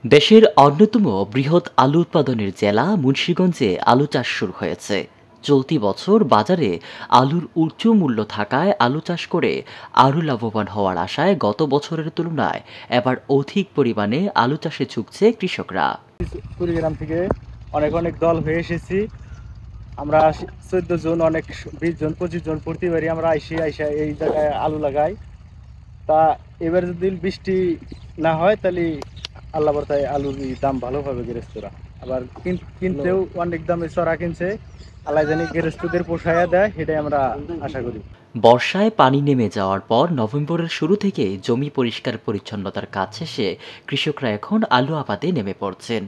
দেশের অন্যতম বৃহৎ আলু উৎপাদনের জেলা মুন্সিগঞ্জে আলু চাষ শুরু হয়েছে। চলতি বছর বাজারে আলুর উচ্চ মূল্য থাকায় আলু চাষ করে আরও লাভবান হওয়ার আশায় গত বছরের তুলনায় এবার অধিক পরিমাণে আলু চাষে ঝুঁকছে কৃষকরা। কুড়িগ্রাম থেকে অনেক অনেক দল হয়ে এসেছি। আমরা 14 জন, অনেক 20 জন 25 জন প্রতিবারই আমরা আইসা এই জায়গায় আলু লাগাই। তা এবার যদি বৃষ্টি না হয় তাহলে আল্লাহ বর্তায় আলুর দাম ভালো পাবে গৃহস্থরা। আবার কিনতেও অনেক দামে চড়া কিনছে। আল্লাহ জানি গৃহস্থদের পোষায়া দেয়, সেটাই আমরা আশা করি। বর্ষায় পানি নেমে যাওয়ার পর নভেম্বরের শুরু থেকে জমি পরিষ্কার পরিচ্ছন্নতার কাজ শেষে কৃষকরা এখন আলু আবাদে নেমে পড়ছেন।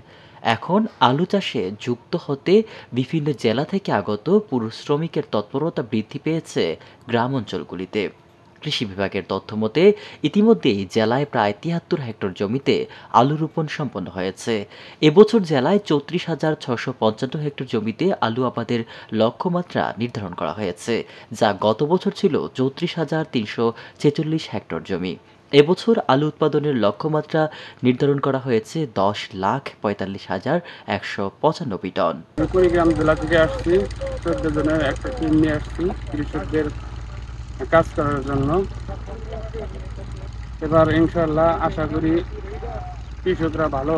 এখন আলু চাষে যুক্ত হতে বিভিন্ন জেলা থেকে আগত পুরুষ শ্রমিকের তৎপরতা বৃদ্ধি পেয়েছে গ্রাম অঞ্চলগুলিতে। কৃষি বিভাগের তথ্য মতে ইতিমধ্যেই জেলায় প্রায় ৭৩ হেক্টর জমিতে আলু রোপণ সম্পন্ন হয়েছে। এবছর জেলায় ৩৪,৬৫৫ হেক্টর জমিতে আলু আবাদের লক্ষ্যমাত্রা নির্ধারণ করা হয়েছে, যা গত বছর ছিল ৩৪,৩৪৬ হেক্টর জমি। এবছর আলু উৎপাদনের লক্ষ্যমাত্রা নির্ধারণ করা হয়েছে ১০,৪৫,১৯৫ টন। কুড়িগ্রাম জেলা থেকে আসছি, 14 জনের একটা টিম নিয়ে আসছি কৃষকদের কাজ করার জন্য। এবার ইনশাল্লাহ আশা করি কৃষকরা ভালো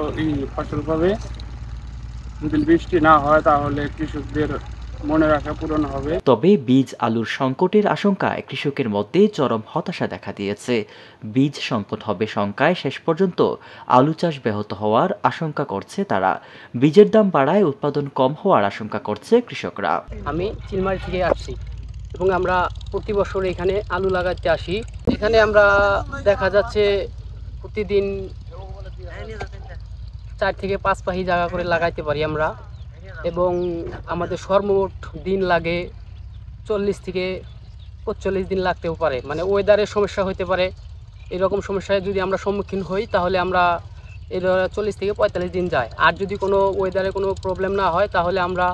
ফসল পাবে। যদি বৃষ্টি না হয় তাহলে কৃষকদের মনের আশা পূরণ হবে। তবে বীজ আলুর সংকটের আশঙ্কায় কৃষকের মধ্যে চরম হতাশা দেখা দিয়েছে। বীজ সংকট হবে শঙ্কায় শেষ পর্যন্ত আলু চাষ ব্যাহত হওয়ার আশঙ্কা করছে তারা। বীজের দাম বাড়ায় উৎপাদন কম হওয়ার আশঙ্কা করছে কৃষকরা। আমি চিলমারি থেকে আসছি এবং আমরা প্রতি বছর এখানে আলু লাগাতে আসি। এখানে আমরা দেখা যাচ্ছে প্রতিদিন 4 থেকে 5 পাহি জায়গা করে লাগাইতে পারি আমরা, এবং আমাদের সর্বমোট দিন লাগে 40 থেকে 45 দিন লাগতেও পারে। মানে ওয়েদারের সমস্যা হতে পারে। এরকম সমস্যায় যদি আমরা সম্মুখীন হই তাহলে আমরা 40 থেকে 45 দিন যায়। আর যদি কোনো ওয়েদারে কোনো প্রবলেম না হয় তাহলে আমরা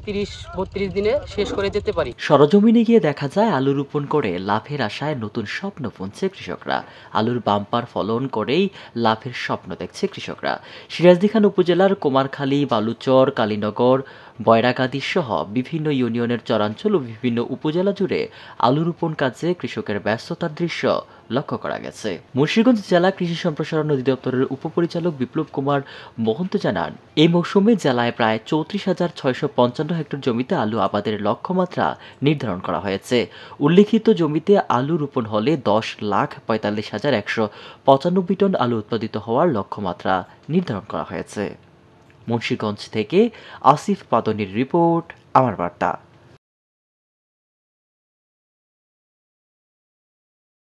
30-32 দিনে শেষ করে যেতে পারি। সরজমিনে গিয়ে দেখা যায় আলু রোপণ করে লাভের আশায় নতুন স্বপ্ন বুনছে কৃষকরা। আলুর বাম্পার ফলন করেই লাভের স্বপ্ন দেখছে কৃষকরা। সিরাজদিখান উপজেলার কুমারখালী, বালুচর, কালীনগর, বয়রাকাদি সহ বিভিন্ন ইউনিয়নের চরাঞ্চল ও বিভিন্ন উপজেলা জুড়ে আলু রোপণ কাজে কৃষকের ব্যস্ততার দৃশ্য লক্ষ্য করা গেছে। মুন্সিগঞ্জ জেলা কৃষি সম্প্রসারণ অধিদপ্তরের উপপরিচালক বিপ্লব কুমার মহন্ত জানান, এই মৌসুমে জেলায় প্রায় ৩৪,৬৫৫ হেক্টর জমিতে আলু আবাদের লক্ষ্যমাত্রা নির্ধারণ করা হয়েছে। উল্লিখিত জমিতে আলু রোপণ হলে ১০,৪৫,১৯৫ টন আলু উৎপাদিত হওয়ার লক্ষ্যমাত্রা নির্ধারণ করা হয়েছে। মুন্সিগঞ্জ থেকে আসিফ পাদনির রিপোর্ট, আমার বার্তা।